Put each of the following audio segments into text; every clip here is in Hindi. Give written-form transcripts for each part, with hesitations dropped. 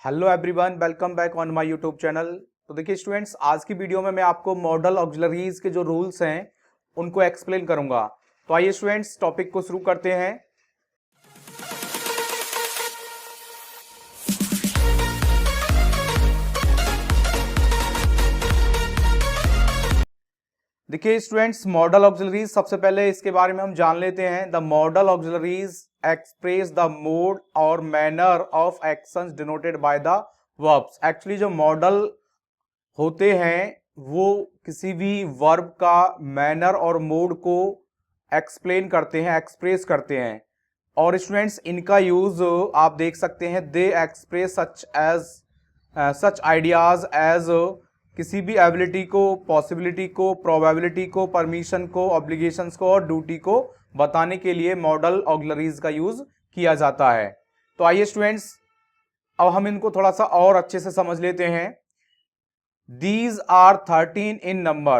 Hello everyone, welcome back on my YouTube channel. तो देखिए स्टूडेंट्स, आज की वीडियो में मैं आपको मॉडल ऑक्सिलरीज के जो रूल्स हैं उनको एक्सप्लेन करूंगा। तो आइए स्टूडेंट्स, टॉपिक को शुरू करते हैं। देखिए स्टूडेंट्स, मॉडल ऑक्सिलरीज, सबसे पहले इसके बारे में हम जान लेते हैं। The modal auxiliaries express the mode और manner of actions denoted by the verbs. Actually जो मॉडल होते हैं वो किसी भी वर्ब का मैनर और मोड को एक्सप्लेन करते हैं, एक्सप्रेस करते हैं। और स्टूडेंट्स, इनका यूज आप देख सकते हैं, दे एक्सप्रेस सच आइडियाज एज किसी भी एबिलिटी को, पॉसिबिलिटी को, प्रोबेबिलिटी को, परमिशन को, ऑब्लिगेशंस को और ड्यूटी को बताने के लिए मॉडल ऑक्सिलरीज का यूज किया जाता है। तो आइए स्टूडेंट्स, अब हम इनको थोड़ा सा और अच्छे से समझ लेते हैं। These are 13 in number.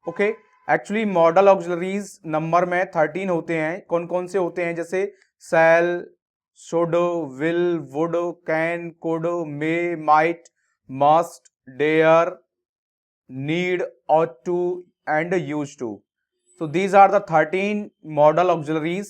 Okay? Actually model auxiliaries number में 13 होते हैं। कौन कौन से होते हैं? जैसे shall, should, will, would, can, could, may, might, must, dare, need, ought to and used to. So these are the 13 model auxiliaries.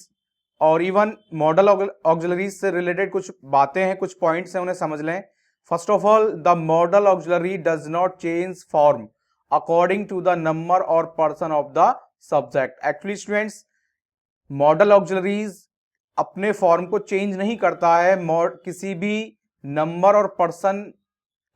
और इवन मॉडल ऑक्सिलरीज से रिलेटेड कुछ बातें हैं, कुछ पॉइंट्स हैं, उन्हें समझ लें। First of all, the modal auxiliary does not change form according to the number or person of the subject. Actually students, modal auxiliaries अपने फॉर्म को चेंज नहीं करता है किसी भी नंबर और पर्सन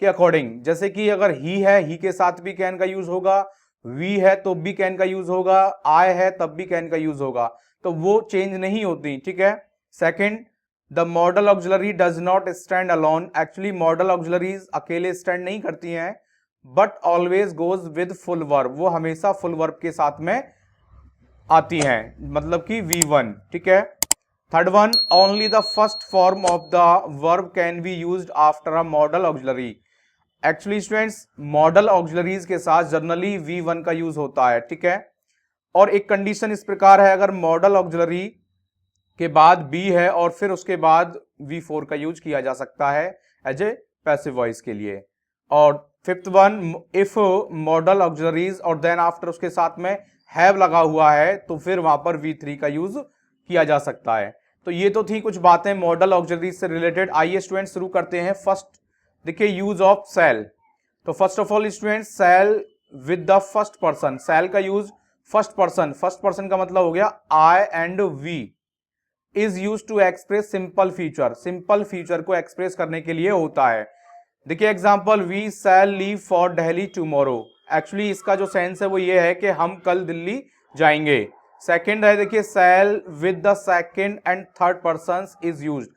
के अकॉर्डिंग। जैसे कि अगर ही है, ही के साथ भी कैन का यूज होगा, वी है तो भी कैन का यूज होगा, आई है तब भी कैन का यूज होगा, तो वो चेंज नहीं होती। ठीक है। Second, the model auxiliary does not stand alone. Actually model auxiliaries अकेले स्टैंड नहीं करती हैं, but always goes with full verb. वो हमेशा फुल वर्ब के साथ में आती हैं, मतलब कि V1। ठीक है। Third one, only the first form of the verb can be used after a model auxiliary. Actually students, model auxiliaries के साथ जनरली V1 का यूज होता है। ठीक है। और एक कंडीशन इस प्रकार है, अगर मॉडल ऑक्सिलरी के बाद बी है और फिर उसके बाद V4 का यूज किया जा सकता है एज ए पैसिव वॉइस के लिए। और fifth one, if model auxiliaries और देन आफ्टर उसके साथ में हैव लगा हुआ है तो फिर वहां पर V3 का यूज किया जा सकता है। तो ये तो थी कुछ बातें मॉडल ऑक्सिलरीज से रिलेटेड। आइए स्टूडेंट शुरू करते हैं। फर्स्ट देखिए, यूज ऑफ सेल। तो first of all student, shall with the first person. Shall का use first person, first person का मतलब हो गया I and we, is use to express simple future. Simple future को एक्सप्रेस करने के लिए होता है। देखिए example, we shall leave for Delhi tomorrow. Actually इसका जो सेंस है वो ये है कि हम कल दिल्ली जाएंगे। सेकंड है, देखिए, shall with the second and third person is used.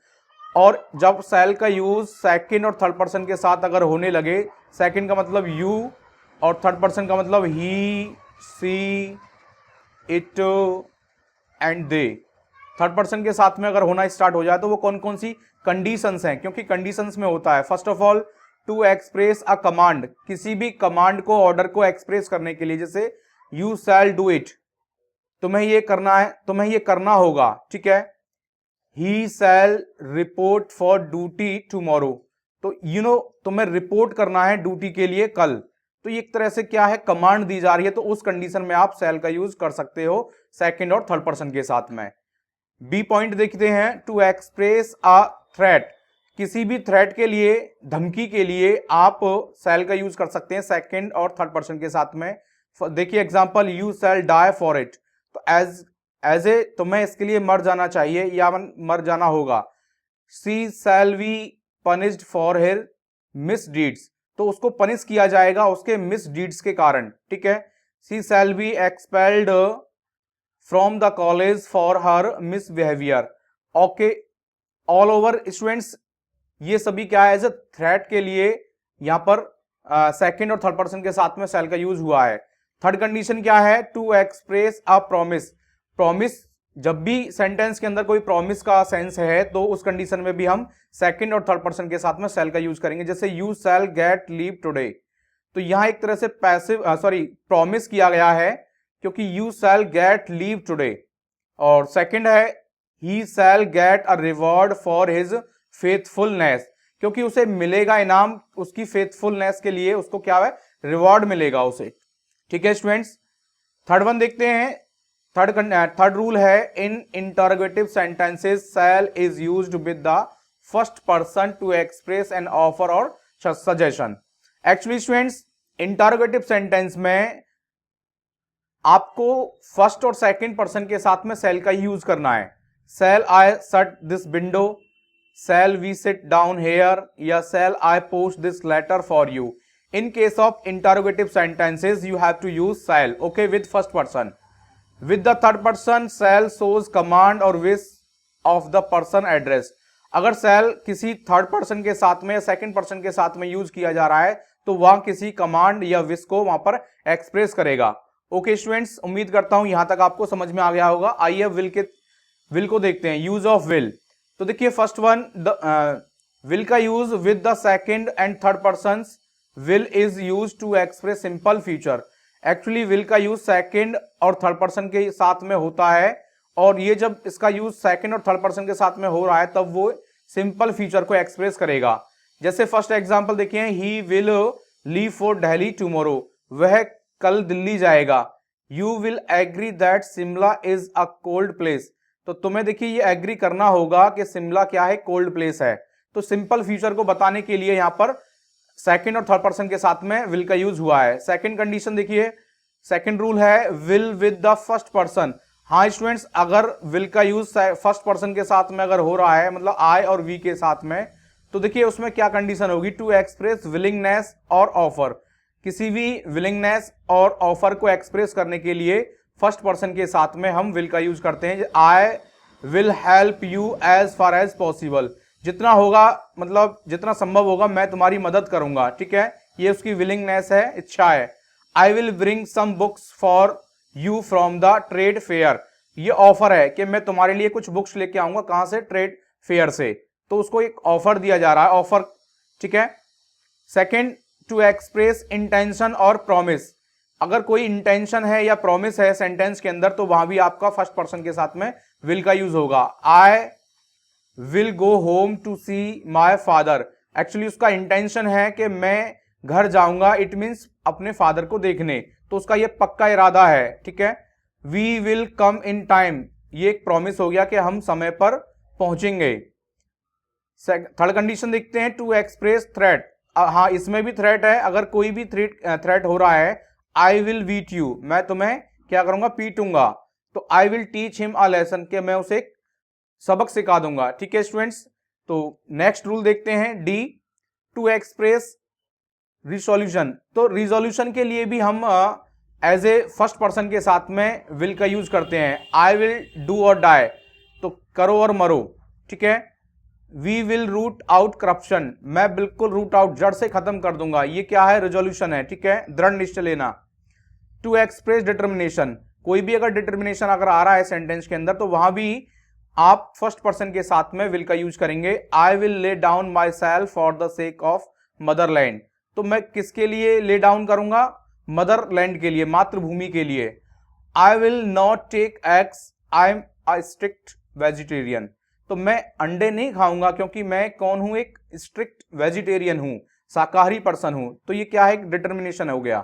और जब शैल का यूज सेकंड और थर्ड पर्सन के साथ अगर होने लगे, सेकंड का मतलब यू और थर्ड पर्सन का मतलब he, she, it and they, third person के साथ में अगर होना स्टार्ट हो जाए तो वो कौन कौन सी कंडीशंस हैं? क्योंकि कंडीशंस में होता है, first of all, to express a command. किसी भी कमांड को, ऑर्डर को एक्सप्रेस करने के लिए, जैसे यू शैल डू इट, तुम्हें ये करना है, तुम्हें ये करना होगा। ठीक है। He shell report for duty tomorrow, तो तुम्हें रिपोर्ट करना है ड्यूटी के लिए कल। तो ये एक तरह से क्या है, कमांड दी जा रही है, तो उस कंडीशन में आप शैल का यूज कर सकते हो सेकंड और थर्ड पर्सन के साथ में। बी पॉइंट देखते हैं, टू एक्सप्रेस अ थ्रेट। किसी भी थ्रेट के लिए, धमकी के लिए आप शैल का यूज कर सकते हैं सेकंड और थर्ड पर्सन के साथ में। देखिए example, you shall die for it, तो एज ए तुम्हें इसके लिए मर जाना चाहिए या मर जाना होगा। सी शैल बी पनिश्ड फॉर हिर मिसडीड्स, तो उसको पनिश किया जाएगा उसके मिसडीड्स के कारण। ठीक है। She shall be expelled from the college for her misbehaviour. Okay, all over students, ये सभी क्या है, एज ए थ्रेट के लिए यहां पर सेकंड और थर्ड पर्सन के साथ में शैल का यूज हुआ है। थर्ड कंडीशन क्या है, to express a promise. Promise, जब भी सेंटेंस के अंदर कोई प्रॉमिस का सेंस है तो उस कंडीशन में भी हम सेकंड और थर्ड पर्सन के साथ में शैल का यूज करेंगे। जैसे you shall get leave today, तो यहां एक तरह से प्रॉमिस किया गया है, क्योंकि you shall get leave today. और सेकंड है, he shall get a reward for his faithfulness. क्योंकि उसे मिलेगा इनाम उसकी फेथफुलनेस के लिए, उसको क्या है, रिवॉर्ड मिलेगा उसे। ठीक है स्टूडेंट्स, थर्ड वन देखते हैं। थर्ड रूल है, in interrogative sentences shall is used with the first person to express an offer और suggestion. Actually students, interrogative sentence में आपको फर्स्ट और सेकंड पर्सन के साथ में शैल का यूज करना है। Shall I shut this window, shall we sit down here, या shall I post this letter for you. In case of interrogative sentences, you have to use shall, okay, with first person. With the third person, shall shows command or wish of the person addressed. अगर shall किसी थर्ड पर्सन के साथ में या सेकंड पर्सन के साथ में यूज किया जा रहा है तो वह किसी कमांड या विश को वहां पर एक्सप्रेस करेगा। ओके स्टूडेंट्स, उम्मीद करता हूं यहां तक आपको समझ में आ गया होगा। आइए अब विल को देखते हैं। यूज ऑफ विल, तो देखिए फर्स्ट वन, विल का use with the second and third person. Will is use to express simple future. Actually will का यूज सेकंड और थर्ड पर्सन के साथ में होता है, और ये जब इसका यूज सेकंड और थर्ड पर्सन के साथ में हो रहा है तब वो सिंपल फ्यूचर को एक्सप्रेस करेगा। जैसे फर्स्ट एग्जांपल देखिए, he will leave for Delhi tomorrow, वह कल दिल्ली जाएगा। You will agree that Shimla is a cold place, तो तुम्हें देखिए ये एग्री करना होगा कि शिमला क्या है, कोल्ड प्लेस है। तो सिंपल फ्यूचर को बताने के लिए यहां पर सेकंड और थर्ड पर्सन के साथ में विल का यूज हुआ है। सेकंड कंडीशन देखिए, सेकंड रूल है will with the first person. हाँ स्टूडेंट्स, अगर विल का यूज फर्स्ट पर्सन के साथ में अगर हो रहा है, मतलब आई और वी के साथ में, तो देखिए उसमें क्या कंडीशन होगी, टू एक्सप्रेस विलिंगनेस और ऑफर। किसी भी विलिंगनेस और ऑफर को एक्सप्रेस करने के लिए फर्स्ट पर्सन के साथ में हम विल का यूज करते हैं। I will help you as far as possible, जितना होगा, मतलब जितना संभव होगा मैं तुम्हारी मदद करूंगा। ठीक है, ये उसकी विलिंगनेस है, इच्छा है। I will bring some books for you from the trade fair, ये ऑफर है कि मैं तुम्हारे लिए कुछ बुक्स लेके आऊंगा, कहां से, ट्रेड फेयर से। तो उसको एक ऑफर दिया जा रहा है, ऑफर। ठीक है, सेकंड, टू एक्सप्रेस इंटेंशन और प्रॉमिस। अगर कोई इंटेंशन है या प्रॉमिस है सेंटेंस के अंदर तो वहां भी आपका फर्स्ट पर्सन के साथ में विल का यूज होगा। I will go home to see my father, actually उसका इंटेंशन है कि मैं घर जाऊंगा, इट मीन्स अपने फादर को देखने, तो उसका ये पक्का इरादा है। ठीक है, we will come in time, ये एक प्रॉमिस हो गया कि हम समय पर पहुंचेंगे। थर्ड कंडीशन देखते हैं, टू एक्सप्रेस थ्रेट। हाँ, इसमें भी थ्रेट है, अगर कोई भी थ्रेट हो रहा है, आई विल बीट यू, मैं तुम्हें क्या करूंगा, पीटूंगा। तो I will teach him a lesson, के मैं उसे सबक सिखा दूंगा। ठीक है स्टूडेंट्स, तो नेक्स्ट रूल देखते हैं, डी, टू एक्सप्रेस रिसोल्यूशन। तो रिजोल्यूशन के लिए भी हम एज ए फर्स्ट पर्सन के साथ में विल का यूज करते हैं। I will do or die, तो करो और मरो। ठीक है, we will root out corruption, मैं बिल्कुल रूट आउट, जड़ से खत्म कर दूंगा, ये क्या है, रिजोल्यूशन है। ठीक है, दृढ़ निश्चय लेना। टू एक्सप्रेस डिटर्मिनेशन, कोई भी अगर डिटर्मिनेशन अगर आ रहा है सेंटेंस के अंदर तो वहां भी आप फर्स्ट पर्सन के साथ में विल का यूज करेंगे। I will lay down my self for the sake of Motherland, तो मैं किसके लिए ले डाउन करूंगा, मदरलैंड के लिए, मातृभूमि के लिए। I will not take eggs, I am a strict vegetarian, तो मैं अंडे नहीं खाऊंगा क्योंकि मैं कौन हूं, एक स्ट्रिक्ट वेजिटेरियन हूं, शाकाहारी पर्सन हूं। तो ये क्या है, डिटर्मिनेशन हो गया।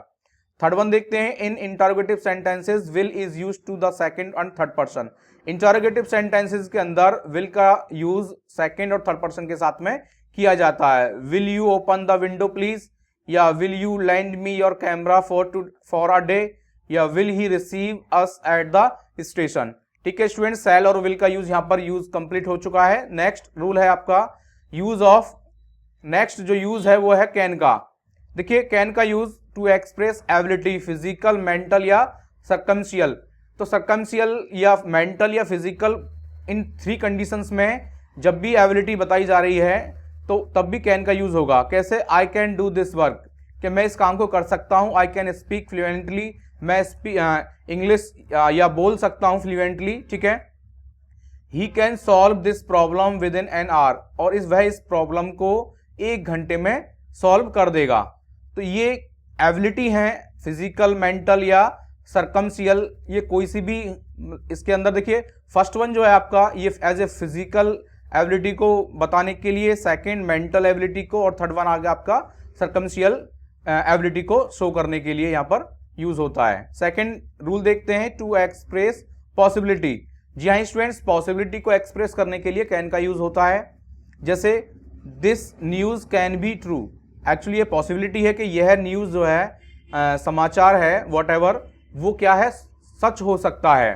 थर्ड वन देखते हैं, in interrogative sentences will is use to the second and third person. Interrogative sentences के अंदर विल का यूज सेकंड और थर्ड पर्सन के साथ में किया जाता है। Will you open the window please, या will you lend me your camera for a day, या will he receive us at the station. ठीक है स्टूडेंट, शैल और विल का यूज यहां पर यूज कंप्लीट हो चुका है। नेक्स्ट रूल है आपका यूज ऑफ, नेक्स्ट जो यूज है वो है कैन का। देखिए कैन का use to express ability, physical, mental या सर्कमशियल। तो सर्कमशियल या मेंटल या फिजिकल, इन थ्री कंडीशंस में जब भी एबिलिटी बताई जा रही है तो तब भी कैन का यूज होगा। कैसे, I can do this work, कि मैं इस काम को कर सकता हूं। आई कैन स्पीक फ्लुएंटली, मैं इंग्लिश या बोल सकता हूं फ्लुएंटली। ठीक है, he can solve this problem with in an hour, और वह इस प्रॉब्लम को 1 घंटे में सॉल्व कर देगा। तो ये एबिलिटी है, फिजिकल, मेंटल या सर्कमशियल, ये कोई सी भी इसके अंदर। देखिए फर्स्ट वन जो है आपका, ये एज ए फिजिकल एबिलिटी को बताने के लिए, सेकंड मेंटल एबिलिटी को, और थर्ड वन आ गया आपका सर्कमशियल एबिलिटी को शो करने के लिए यहाँ पर यूज होता है। सेकंड रूल देखते हैं, टू एक्सप्रेस पॉसिबिलिटी। जी हाँ स्टूडेंट्स, पॉसिबिलिटी को एक्सप्रेस करने के लिए कैन का यूज होता है। जैसे this news can be true, actually ये पॉसिबिलिटी है कि यह न्यूज जो है समाचार है व्हाटएवर, वो क्या है, सच हो सकता है।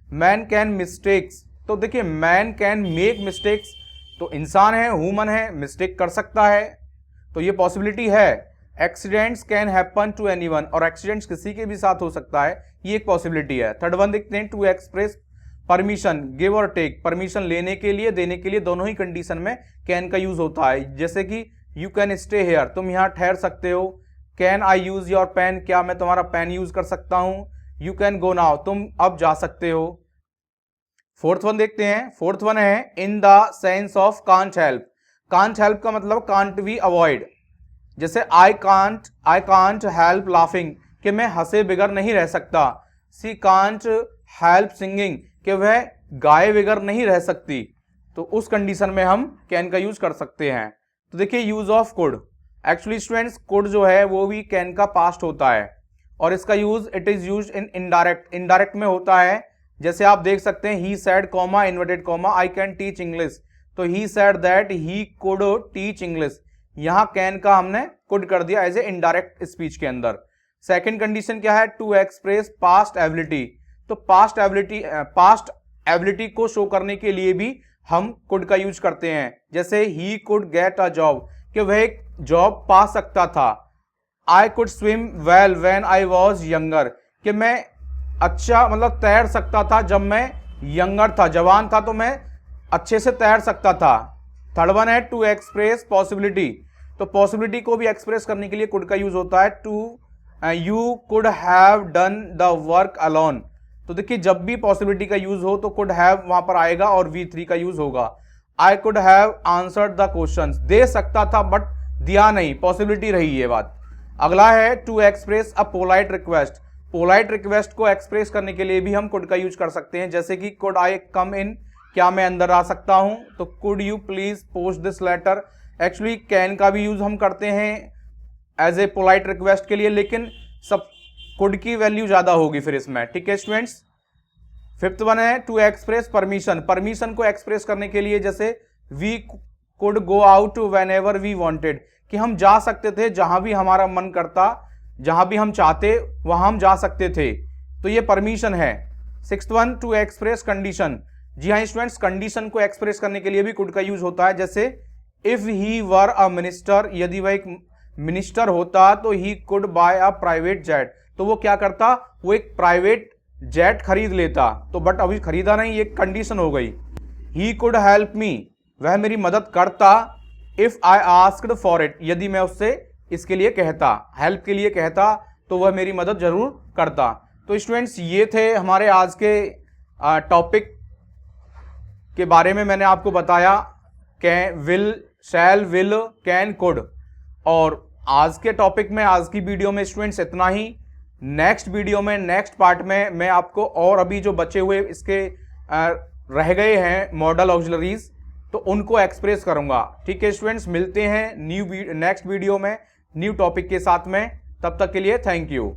मैन कैन मिस्टेक्स, तो देखिए मैन कैन मेक मिस्टेक्स, तो इंसान है, ह्यूमन है, मिस्टेक कर सकता है, तो ये पॉसिबिलिटी है। Accidents can happen to anyone, और एक्सीडेंट्स किसी के भी साथ हो सकता है, ये एक पॉसिबिलिटी है। थर्ड वन देखते हैं, टू एक्सप्रेस परमिशन, गिव और टेक, परमिशन लेने के लिए, देने के लिए, दोनों ही कंडीशन में कैन का यूज होता है। जैसे कि यू कैन स्टे हेयर, तुम यहाँ ठहर सकते हो। Can I use your pen, क्या मैं तुम्हारा पेन यूज कर सकता हूँ। यू कैन गो नाउ, तुम अब जा सकते हो। फोर्थ वन देखते हैं, फोर्थ वन है in the sense of can't help. Can't help का मतलब कांट बी अवॉइड। जैसे आई कांट हेल्प लाफिंग, कि मैं हंसे बिगर नहीं रह सकता। सी कांट हेल्प सिंगिंग, कि वह गाए बिगर नहीं रह सकती, तो उस कंडीशन में हम कैन का यूज कर सकते हैं। तो देखिए use of could, actually students could जो है वो भी कैन का पास्ट होता है, और इसका use it is use in indirect, indirect में होता है। जैसे आप देख सकते हैं, he said comma inverted comma I can teach English, तो he said that he could teach English, यहां कैन का हमने कुड कर दिया एज ए इनडायरेक्ट स्पीच के अंदर। सेकंड कंडीशन क्या है, टू एक्सप्रेस पास्ट एबिलिटी, तो पास्ट एबिलिटी को शो करने के लिए भी हम कुड का यूज करते हैं। जैसे he could get a job, कि वह एक जॉब पा सकता था। I could swim well when I was younger, कि मैं अच्छा मतलब तैर सकता था जब मैं यंगर था, जवान था, तो मैं अच्छे से तैर सकता था। थर्ड वन है टू एक्सप्रेस पॉसिबिलिटी, तो पॉसिबिलिटी को भी एक्सप्रेस करने के लिए कुड का यूज होता है। To you could have done the work alone, तो देखिए जब भी पॉसिबिलिटी का यूज हो तो कुड हैव वहां पर आएगा और V3 का यूज होगा। I could have answered the questions, दे सकता था बट दिया नहीं, पॉसिबिलिटी रही ये बात। अगला है to express a polite request, polite request को एक्सप्रेस करने के लिए भी हम कुड का यूज कर सकते हैं। जैसे कि कुड आई कम इन, क्या मैं अंदर आ सकता हूं, तो could you please post this letter. Actually can का भी यूज हम करते हैं एज ए पोलाइट रिक्वेस्ट के लिए, लेकिन सब कुड की वैल्यू ज्यादा होगी फिर इसमें, ठीक है स्टूडेंट्स। फिफ्थ वन है टू एक्सप्रेस परमिशन, परमिशन को एक्सप्रेस करने के लिए, जैसे we could go out whenever we wanted, कि हम जा सकते थे जहां भी हमारा मन करता, जहां भी हम चाहते वहां हम जा सकते थे, तो ये परमिशन है। Sixth one to express condition, जी हाँ स्टूडेंट्स, कंडीशन को एक्सप्रेस करने के लिए भी कुड का यूज होता है। जैसे if he were a minister, यदि वह एक मिनिस्टर होता तो he could bye a private jet, तो वो क्या करता, वो एक प्राइवेट जेट खरीद लेता, तो बट अभी खरीदा नहीं, ये कंडीशन हो गई। ही कुड हेल्प मी, वह मेरी मदद करता। If I asked for it, यदि मैं उससे इसके लिए कहता, हेल्प के लिए कहता, तो वह मेरी मदद जरूर करता। तो स्टूडेंट्स ये थे हमारे आज के टॉपिक के बारे में मैंने आपको बताया, can, will, shall, will, can, could. और आज के टॉपिक में, आज की वीडियो में स्टूडेंट्स इतना ही। नेक्स्ट वीडियो में, नेक्स्ट पार्ट में मैं आपको और अभी जो बचे हुए इसके रह गए हैं मॉडल ऑक्सिलरीज, तो उनको एक्सप्रेस करूंगा। ठीक है स्टूडेंट्स, मिलते हैं नेक्स्ट वीडियो में न्यू टॉपिक के साथ में। तब तक के लिए थैंक यू।